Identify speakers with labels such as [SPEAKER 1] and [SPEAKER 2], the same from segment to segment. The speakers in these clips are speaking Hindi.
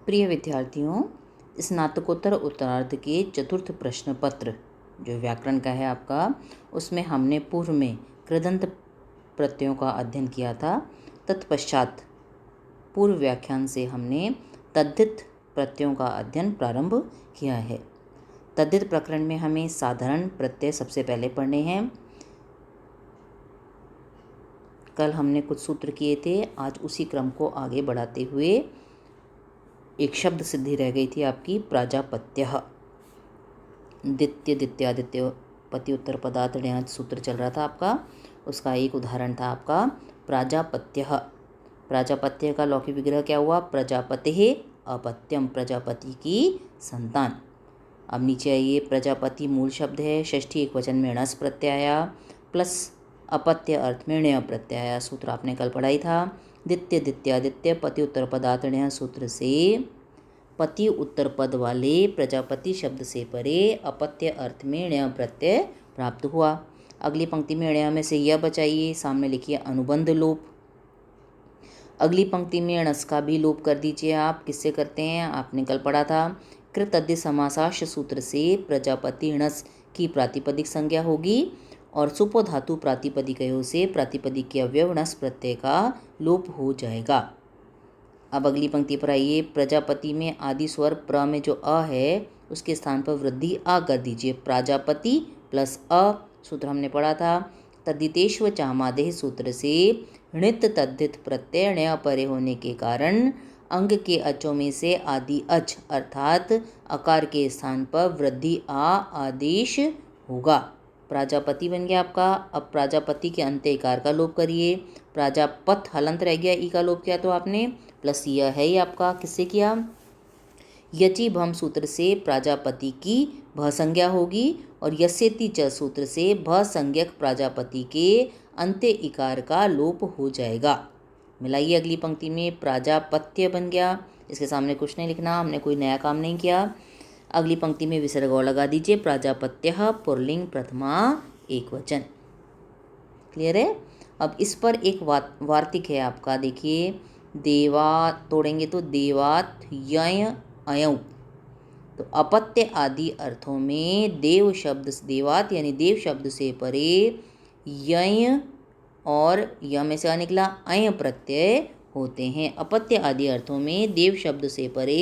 [SPEAKER 1] प्रिय विद्यार्थियों, स्नातकोत्तर उत्तरार्ध के चतुर्थ प्रश्न पत्र जो व्याकरण का है आपका, उसमें हमने पूर्व में कृदंत प्रत्ययों का अध्ययन किया था। तत्पश्चात पूर्व व्याख्यान से हमने तद्धित प्रत्ययों का अध्ययन प्रारंभ किया है। तद्धित प्रकरण में हमें साधारण प्रत्यय सबसे पहले पढ़ने हैं। कल हमने कुछ सूत्र किए थे, आज उसी क्रम को आगे बढ़ाते हुए एक शब्द सिद्धि रह गई थी आपकी, प्राजापत्यः। द्वितीय द्वितीयादित्य पति उत्तर पदार्थ ण्यज सूत्र चल रहा था आपका, उसका एक उदाहरण था आपका प्राजापत्यः। प्राजापत्य का लौकिक विग्रह क्या हुआ? प्रजापतेः अपत्यम, प्रजापति की संतान। अब नीचे आइए, प्रजापति मूल शब्द है, षष्ठी एकवचन में णस प्रत्यय आया, प्लस अपत्य अर्थ में ण्य प्रत्यय आया। सूत्र आपने कल पढ़ाई था। द्वितीय द्वितीयादित्य पति उत्तर पदार्थ ण्य सूत्र से पति उत्तर पद वाले प्रजापति शब्द से परे अपत्य अर्थ में ण्य प्रत्यय प्राप्त हुआ। अगली पंक्ति में ण्य में से यह बचाइए, सामने लिखिए अनुबंध लोप। अगली पंक्ति में णस का भी लोप कर दीजिए आप। किससे करते हैं? आपने कल पढ़ा था, कृत अद्य समासाश सूत्र से प्रजापति णस की प्रातिपदिक संज्ञा होगी और सुपो धातु प्रातिपदिकयों से प्रातिपदिक के अवयव णस प्रत्यय का लोप हो जाएगा। अब अगली पंक्ति पर आइए, प्रजापति में आदि स्वर प्र में जो अ है उसके स्थान पर वृद्धि आ कर दीजिए। प्राजापति प्लस अ, सूत्र हमने पढ़ा था। तद्धितेश्व चामादेह सूत्र से णित तद्धित प्रत्यय ण्य परे होने के कारण अंग के अचों में से आदि अच अर्थात अकार के स्थान पर वृद्धि आ आदेश होगा। प्राजापति बन गया आपका। अब प्राजापति के अंत्य इकार का लोप करिए। प्राजापत हलंत रह गया, ई का लोप किया तो आपने, प्लस यह है ही आपका। किससे किया? यचि भम सूत्र से प्राजापति की भ संज्ञा होगी और यस्यति च सूत्र से भ संज्ञक प्राजापति के अंत्य इकार का लोप हो जाएगा। मिलाइए अगली पंक्ति में, प्राजापत्य बन गया। इसके सामने कुछ नहीं लिखना, हमने कोई नया काम नहीं किया। अगली पंक्ति में विसर्ग और लगा दीजिए। प्राजापत्यः पुल्लिंग प्रथमा एकवचन। क्लियर है? अब इस पर एक वार्तिक है आपका, देखिए, देवा तोड़ेंगे तो देवात यय अयौ, तो अपत्य आदि अर्थों में देव शब्द, देवात यानी देव शब्द से परे यय और य में से निकला अय प्रत्यय होते हैं। अपत्य आदि अर्थों में देव शब्द से परे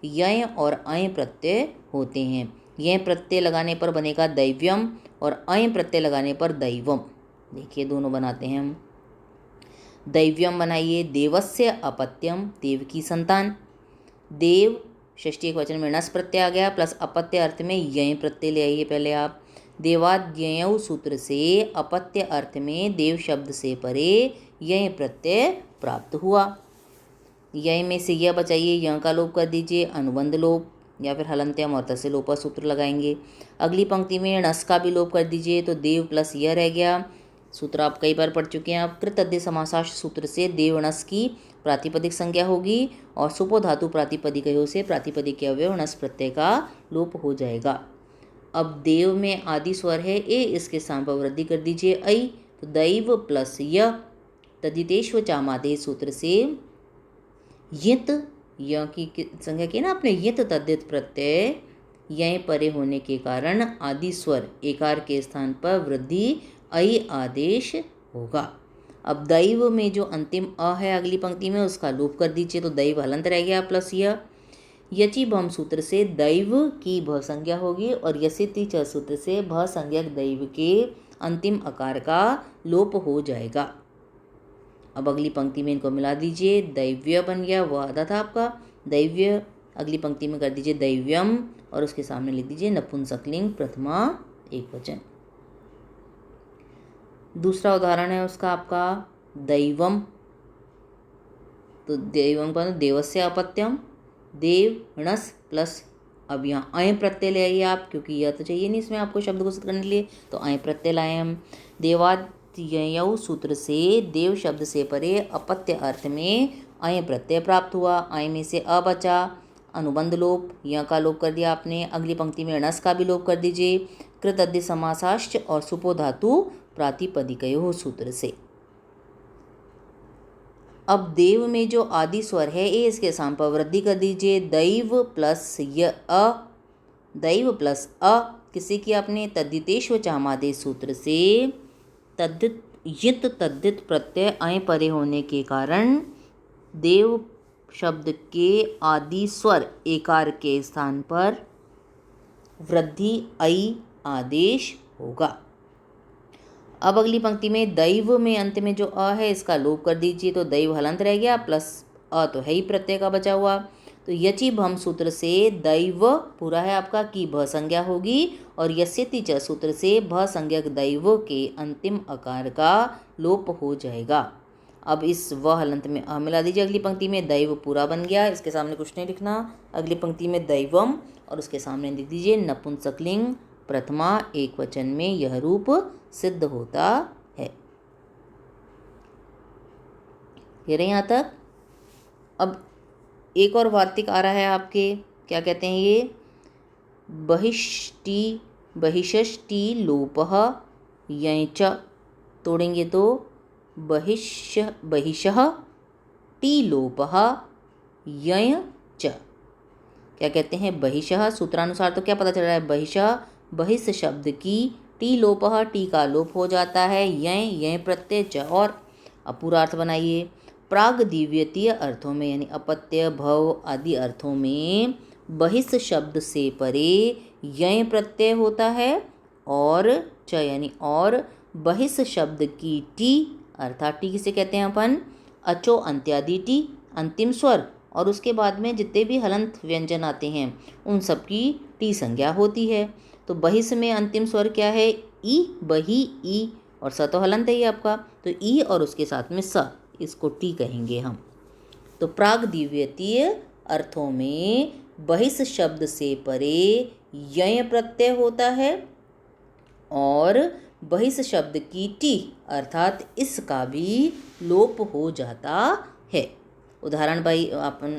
[SPEAKER 1] यय और अय प्रत्यय होते हैं। यह प्रत्यय लगाने पर बनेगा दैव्यम और अय प्रत्यय लगाने पर दैवम। देखिए दोनों बनाते हैं हम। दैव्यम बनाइए, देवस्य अपत्यम, देव की संतान। देव षष्ठी एकवचन में णस प्रत्यय आ गया, प्लस अपत्य अर्थ में यय प्रत्यय ले आइए पहले आप। देवाद्ययौ सूत्र से अपत्य अर्थ में देव शब्द से परे यय प्रत्यय प्राप्त हुआ। यय में से यह बचाइए, यह का लोप कर दीजिए, अनुबंध लोप या फिर हलंत्यम और तस्य लोप सूत्र लगाएंगे। अगली पंक्ति में णस का भी लोप कर दीजिए, तो देव प्लस यह रह गया। सूत्र आप कई बार पढ़ चुके हैं। आप कृत अद्य समासाश सूत्र से देवणस की प्रातिपदिक संज्ञा होगी और सुपो धातु प्रातिपदिकयों से प्रातिपदिक के अवयव णस प्रत्यय का लोप हो जाएगा। अब देव में आदि स्वर है ए, इसके स्थान पर वृद्धि कर दीजिए ऐ, तो दैव प्लस य। तद्धितेश्व चामादेह सूत्र से यत, य की संज्ञा की ना आपने, यत तद्धित प्रत्यय यय परे होने के कारण आदि स्वर एकार के स्थान पर वृद्धि ऐ आदेश होगा। अब दैव में जो अंतिम अ है अगली पंक्ति में, उसका लोप कर दीजिए, तो दैव हलंत रह गया, प्लस यह। यचि भम सूत्र से दैव की भ संज्ञा होगी और यस्यति च सूत्र से भ संज्ञक दैव के अंतिम अकार का लोप हो जाएगा। अब अगली पंक्ति में इनको मिला दीजिए, दैव्य बन गया, वह आधा था आपका दैव्य। अगली पंक्ति में कर दीजिए दैव्यम और उसके सामने लिख दीजिए नपुंसकलिंग प्रथमा एकवचन। दूसरा उदाहरण है उसका आपका दैवम, तो दैवम का देवस्य अपत्यम, देव णस प्लस, अब यहाँ अय प्रत्यय ले आइए आप, क्योंकि यह तो चाहिए नहीं इसमें आपको शब्द को सिद्ध करने के लिए, तो अय प्रत्यय लाए हम। देवाद्ययौ सूत्र से देव शब्द से परे अपत्य अर्थ में अय प्रत्यय प्राप्त हुआ। अय में से अ बचा, अनुबंध लोप, यह का लोप कर दिया आपने। अगली पंक्ति में णस का भी लोप कर दीजिए। कृत अद्य समासाश्च और सुपो धातु प्रातिपदिकयोः सूत्र से। अब देव में जो आदि स्वर है ए, इसके स्थान पर वृद्धि कर दीजिए। दैव प्लस दैव प्लस किसी की आपने तद्धितेश्व चामादेश सूत्र से तद्धित यित तद्धित प्रत्यय अय परे होने के कारण देव शब्द के आदि स्वर एकार के स्थान पर वृद्धि ऐ आदेश होगा। अब अगली पंक्ति में दैव में अंत में जो अ है इसका लोप कर दीजिए, तो दैव हलंत रह गया, प्लस अ तो है ही प्रत्यय का बचा हुआ। तो यचि भम सूत्र से दैव पूरा है आपका की भ संज्ञा होगी, और यस्यति च सूत्र से भ संज्ञक दैव के अंतिम अकार का लोप हो जाएगा। अब इस व हलंत में अ मिला दीजिए। अगली पंक्ति में दैव पूरा बन गया, इसके सामने कुछ नहीं लिखना। अगली पंक्ति में दैवम और उसके सामने लिख दीजिए नपुंसकलिंग प्रथमा एक वचन में यह रूप सिद्ध होता है। ये रहे यहाँ तक। अब एक और वार्तिक आ रहा है आपके, क्या कहते हैं ये, बहिषष्टि लोपः यञ्च, तोड़ेंगे तो बहिषः टी लोपः यञ्च। क्या कहते हैं, बहिषः सूत्रानुसार तो क्या पता चल रहा है, बहिषः बहिष शब्द की टी लोपः टी का लोप हो जाता है, यय प्रत्यय च और। अब पूरा अर्थ बनाइए। प्राग दिव्यतीय अर्थों में यानी अपत्य भव आदि अर्थों में बहिष शब्द से परे यय प्रत्यय होता है, और च यानी और बहिष शब्द की टी अर्थात टी किसे कहते हैं अपन, अचो अंत्यादि टी अंतिम स्वर, और उसके बाद में जितने भी हलंत व्यंजन आते हैं उन सब की टी संज्ञा होती है। तो बहिष में अंतिम स्वर क्या है, ई, बही ई, और स तो हलंत है ही आपका, तो ई और उसके साथ में स, इसको टी कहेंगे हम। तो प्राग दिव्यतीय अर्थों में बहिष शब्द से परे यय प्रत्यय होता है, और बहिष शब्द की टी अर्थात इसका भी लोप हो जाता है। उदाहरण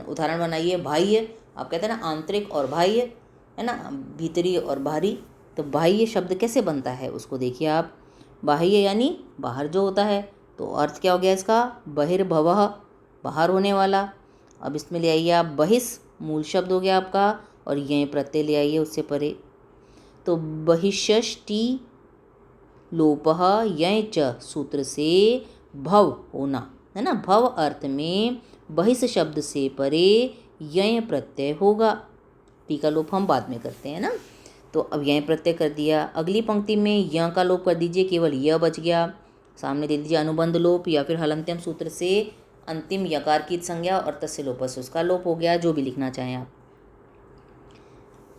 [SPEAKER 1] उदाहरण बनाइए। बाह्य, आप कहते हैं ना आंतरिक और बाह्य, है ना, भीतरी और बाहरी। तो बाह्य शब्द कैसे बनता है उसको देखिए आप। बाह्य यानी बाहर जो होता है, तो अर्थ क्या हो गया इसका, बहिर्भवः बाहर होने वाला। अब इसमें ले आइए आप बहिष, मूल शब्द हो गया आपका, और यह प्रत्यय ले आइए उससे परे। तो बहिषष्टि लोपः यय च सूत्र से भव होना, है ना, भव अर्थ में बहिष शब्द से परे यय प्रत्यय होगा। टी का लोप हम बाद में करते हैं ना। तो अब यय प्रत्यय कर दिया। अगली पंक्ति में य का लोप कर दीजिए, केवल य बच गया। सामने दे दीजिए अनुबंध लोप, या फिर हलंत्यम सूत्र से अंतिम यकार की संज्ञा और तस्य लोपस उसका लोप हो गया, जो भी लिखना चाहें आप।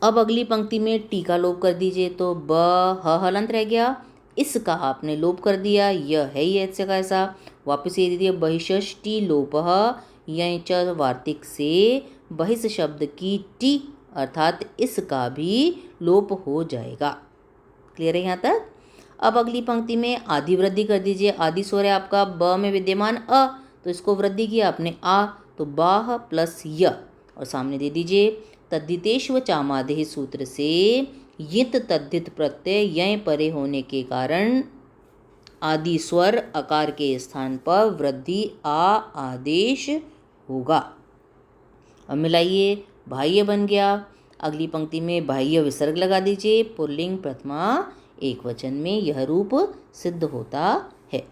[SPEAKER 1] अब अगली पंक्ति में टी का लोप कर दीजिए, तो ब ह हलंत रह गया, इसका आपने लोप कर दिया, यह है ही ऐसे का ऐसा। वापस ये दीजिए बहिषष्टि लोपः यय च वार्तिक से बहिष शब्द की टी अर्थात इसका भी लोप हो जाएगा। क्लियर है यहाँ तक। अब अगली पंक्ति में आदि वृद्धि कर दीजिए। आदि स्वर है आपका ब में विद्यमान अ, तो इसको वृद्धि किया आपने आ, तो बाह प्लस य, और सामने दे दीजिए तद्धितेश्व चामादेह सूत्र से यित तद्धित प्रत्यय यय परे होने के कारण आदि स्वर अकार के स्थान पर वृद्धि आ आदेश होगा। अब मिलाइए, बाह्य बन गया। अगली पंक्ति में बाह्य विसर्ग लगा दीजिए, पुल्लिंग प्रथमा एक वचन में यह रूप सिद्ध होता है।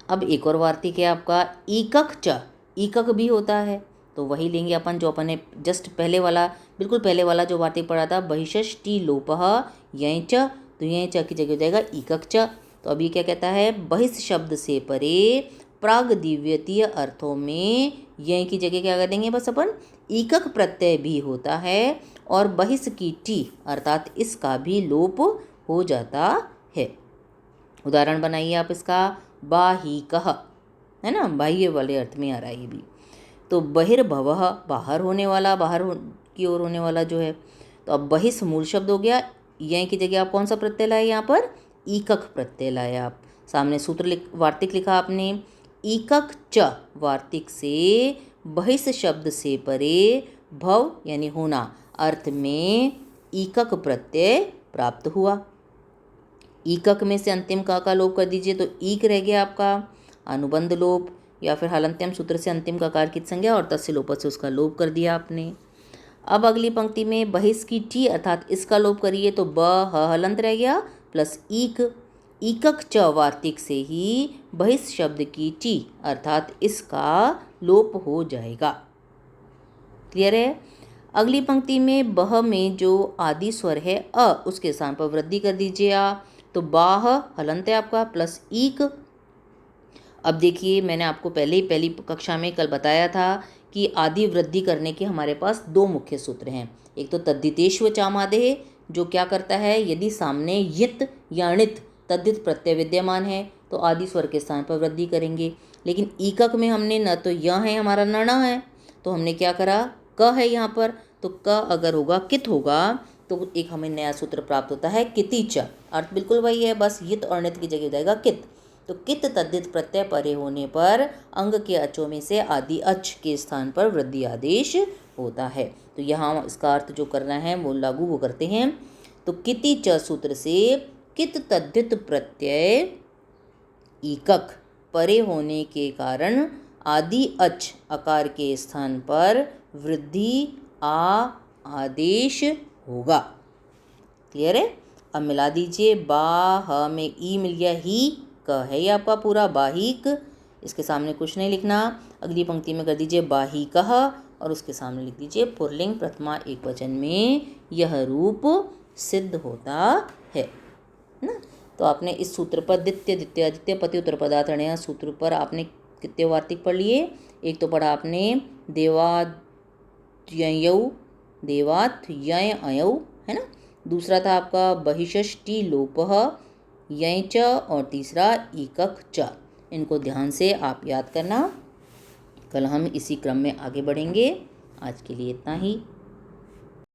[SPEAKER 1] अब एक और वार्तिक है आपका ईकक च, ईकक भी होता है, तो वही लेंगे अपन जो अपन ने जस्ट पहले वाला, बिल्कुल पहले वाला जो वार्तिक पढ़ा था, बहिषष्टि लोपः यय च, तो यय च की जगह हो जाएगा ईकक च। तो अभी क्या कहता है, बहिष शब्द से परे प्राग दिव्यतीय अर्थों में यय की जगह क्या कर देंगे, बस अपन ईकक प्रत्यय भी होता है, और बहिष की टी अर्थात इसका भी लोप हो जाता है। उदाहरण बनाइए आप इसका, बाहिकः, है ना, बाह्य वाले अर्थ में आ रहा है ये भी। तो बहिर्भवः बाहर होने वाला, की ओर होने वाला जो है। तो अब बहिष मूल शब्द हो गया, यय की जगह आप कौन सा प्रत्यय लाए, यहाँ पर ईकक प्रत्यय लाए आप। सामने सूत्र वार्तिक लिखा आपने, ईकक च वार्तिक से बहिष शब्द से परे भव यानी होना अर्थ में ईकक प्रत्यय प्राप्त हुआ। ईकक में से अंतिम का लोप कर दीजिए, तो ईक रह गया आपका। अनुबंध लोप, या फिर हलंत्यम सूत्र से अंतिम ककार की संज्ञा और तस्य लोप से उसका लोप कर दिया आपने। अब अगली पंक्ति में बहिष की टी अर्थात इसका लोप करिए तो ब ह हलंत रह गया प्लस ईक, ईकक च वार्तिक से ही बहिष शब्द की टी अर्थात इसका लोप हो जाएगा। क्लियर है। अगली पंक्ति में बह में जो आदि स्वर है अ उसके स्थान पर वृद्धि कर दीजिए आप, तो बाह हलंत है आपका प्लस ईक। अब देखिए मैंने आपको पहली कक्षा में कल बताया था कि आदि वृद्धि करने के हमारे पास दो मुख्य सूत्र हैं। एक तो तद्धितेष्व चामादेह जो क्या करता है, यदि सामने यित या णित तद्धित प्रत्यय विद्यमान है तो आदि स्वर के स्थान पर वृद्धि करेंगे। लेकिन ईकक में हमने न तो य है हमारा न है, तो हमने क्या करा, क है यहाँ पर, तो क अगर होगा कित होगा तो एक हमें नया सूत्र प्राप्त होता है कितिच। अर्थ बिल्कुल वही है, बस यित और णित की जगह हो जाएगा कित। तो कित तद्धित प्रत्यय परे होने पर अंग के अचों में से आदि अच के स्थान पर वृद्धि आदेश होता है। तो यहाँ इसका अर्थ जो करना है वो लागू वो करते हैं। तो किति च सूत्र से कित तद्धित प्रत्यय ईकक परे होने के कारण आदि अच अकार के स्थान पर वृद्धि आ आदेश होगा। क्लियर है। अब मिला दीजिए, बा ह में ई मिल गया, ही क है ये आपका पूरा बाहिक, इसके सामने कुछ नहीं लिखना। अगली पंक्ति में कर दीजिए बाहिकः और उसके सामने लिख दीजिए पुल्लिंग प्रथमा एकवचन में यह रूप सिद्ध होता है ना। तो आपने इस सूत्र पर द्वितीय द्वितीय आदित्य पति उत्तर पदार्थण्य सूत्र पर आपने कितने वार्तिक पढ़ लिए। एक तो पढ़ा आपने देवात्ययौ देवात्यय अयौ है ना, दूसरा था आपका बहिषष्टि लोपः यय च और तीसरा ईकक च। इनको ध्यान से आप याद करना। कल हम इसी क्रम में आगे बढ़ेंगे। आज के लिए इतना ही।